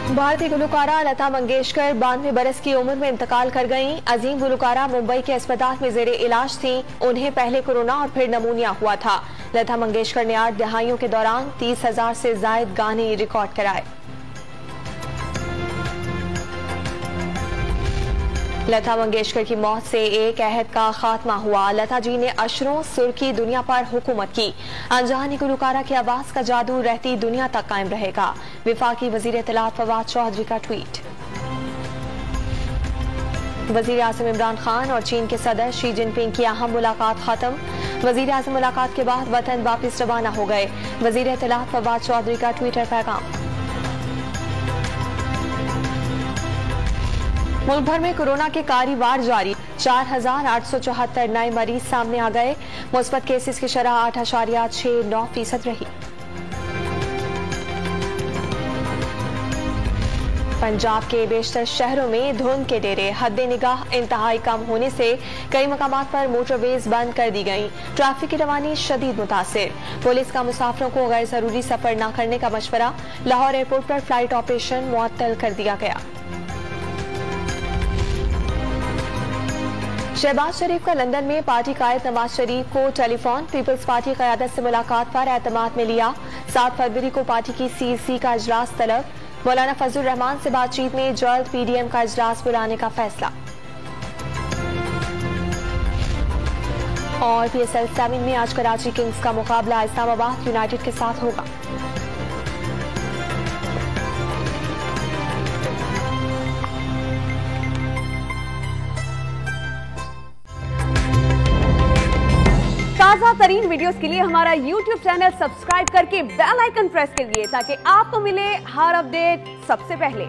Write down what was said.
भारतीय गुलकारा लता मंगेशकर 92 बरस की उम्र में इंतकाल कर गईं। अजीम गुलकारा मुंबई के अस्पताल में जेरे इलाज थी। उन्हें पहले कोरोना और फिर नमूनिया हुआ था। लता मंगेशकर ने 8 दहाइयों के दौरान 30,000 से जायद गाने रिकॉर्ड कराए। लता मंगेशकर की मौत से एक अहद का खात्मा हुआ। लता जी ने अशरों सुर्खी दुनिया पर हुकूमत की। अनजानी गुलकारा की आवाज का जादू रहती दुनिया तक कायम रहेगा। विफाकी वजीर इत्तलात फवाद चौधरी का ट्वीट। वजीर आजम इमरान खान और चीन के सदर शी जिनपिंग की अहम मुलाकात खत्म। वजीर आजम मुलाकात के बाद वतन वापिस रवाना हो गए। वजीर इत्तलात फवाद चौधरी का ट्विटर पैगाम। मुल्क भर में कोरोना के कारी वार जारी। 4,874 नए मरीज सामने आ गए। मुस्बत केसेस की शरह 8.69% रही। पंजाब के बेशतर शहरों में धुंध के डेरे। हद निगाह इंतहाई कम होने से कई मकामात पर मोटरवेज बंद कर दी गई। ट्रैफिक की रवानी शदीद मुतासिर। पुलिस का मुसाफिरों को गैर जरूरी सफर न करने का मशवरा। लाहौर एयरपोर्ट पर फ्लाइट ऑपरेशन मुअत्तल कर दिया गया। शहबाज शरीफ का लंदन में पार्टी कायद नवाज शरीफ को टेलीफोन। पीपल्स पार्टी क़यादत से मुलाकात पर एतमाद में लिया। 7 फरवरी को पार्टी की CEC का इजलास तलब। मौलाना फजलुर रहमान से बातचीत में जल्द PDM का इजलास बुलाने का फैसला। और PSL 7 में आज कराची किंग्स का मुकाबला इस्लामाबाद यूनाइटेड के साथ होगा। ताज़ा तरीन वीडियोस के लिए हमारा YouTube चैनल सब्सक्राइब करके बेल आइकन प्रेस करिए ताकि आपको मिले हर अपडेट सबसे पहले।